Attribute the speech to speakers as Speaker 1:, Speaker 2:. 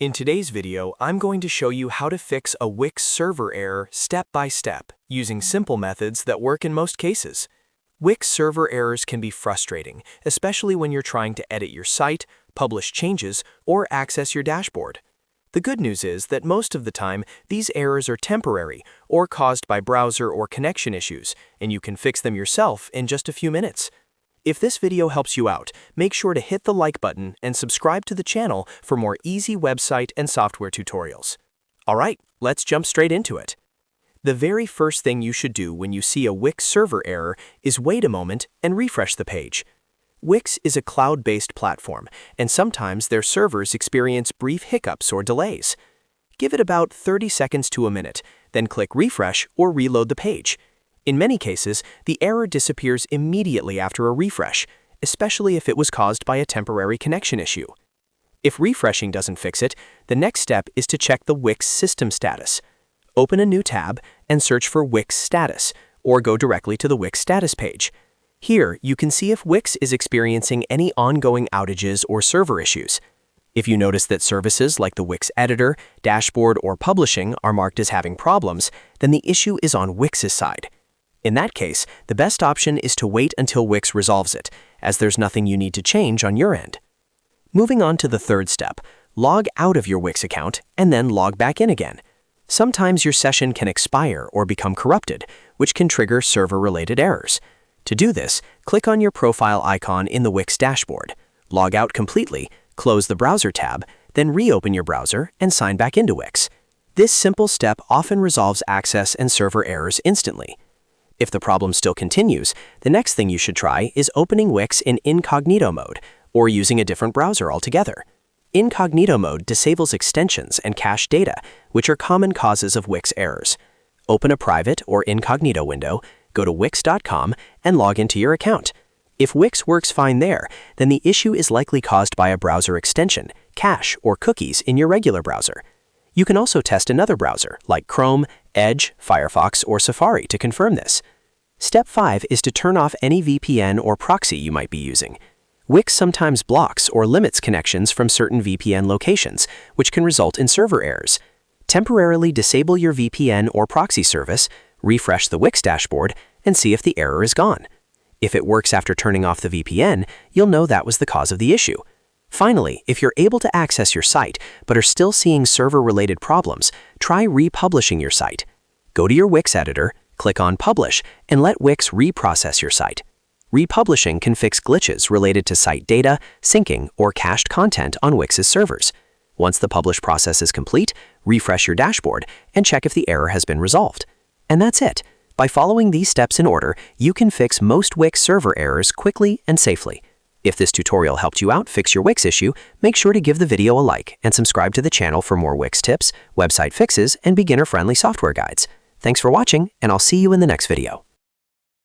Speaker 1: In today's video, I'm going to show you how to fix a Wix server error step by step, using simple methods that work in most cases. Wix server errors can be frustrating, especially when you're trying to edit your site, publish changes, or access your dashboard. The good news is that most of the time, these errors are temporary or caused by browser or connection issues, and you can fix them yourself in just a few minutes. If this video helps you out, make sure to hit the like button and subscribe to the channel for more easy website and software tutorials. Alright, let's jump straight into it. The very first thing you should do when you see a Wix server error is wait a moment and refresh the page. Wix is a cloud-based platform, and sometimes their servers experience brief hiccups or delays. Give it about 30 seconds to a minute, then click refresh or reload the page. In many cases, the error disappears immediately after a refresh, especially if it was caused by a temporary connection issue. If refreshing doesn't fix it, the next step is to check the Wix system status. Open a new tab and search for Wix status, or go directly to the Wix status page. Here, you can see if Wix is experiencing any ongoing outages or server issues. If you notice that services like the Wix editor, dashboard, or publishing are marked as having problems, then the issue is on Wix's side. In that case, the best option is to wait until Wix resolves it, as there's nothing you need to change on your end. Moving on to the third step, log out of your Wix account and then log back in again. Sometimes your session can expire or become corrupted, which can trigger server-related errors. To do this, click on your profile icon in the Wix dashboard, log out completely, close the browser tab, then reopen your browser and sign back into Wix. This simple step often resolves access and server errors instantly. If the problem still continues, the next thing you should try is opening Wix in Incognito mode, or using a different browser altogether. Incognito mode disables extensions and cache data, which are common causes of Wix errors. Open a private or incognito window, go to wix.com, and log into your account. If Wix works fine there, then the issue is likely caused by a browser extension, cache, or cookies in your regular browser. You can also test another browser, like Chrome, Edge, Firefox, or Safari to confirm this. Step 5 is to turn off any VPN or proxy you might be using. Wix sometimes blocks or limits connections from certain VPN locations, which can result in server errors. Temporarily disable your VPN or proxy service, refresh the Wix dashboard, and see if the error is gone. If it works after turning off the VPN, you'll know that was the cause of the issue. Finally, if you're able to access your site but are still seeing server-related problems, try republishing your site. Go to your Wix editor, click on Publish, and let Wix reprocess your site. Republishing can fix glitches related to site data, syncing, or cached content on Wix's servers. Once the publish process is complete, refresh your dashboard and check if the error has been resolved. And that's it. By following these steps in order, you can fix most Wix server errors quickly and safely. If this tutorial helped you out fix your Wix issue, make sure to give the video a like and subscribe to the channel for more Wix tips, website fixes, and beginner-friendly software guides. Thanks for watching, and I'll see you in the next video.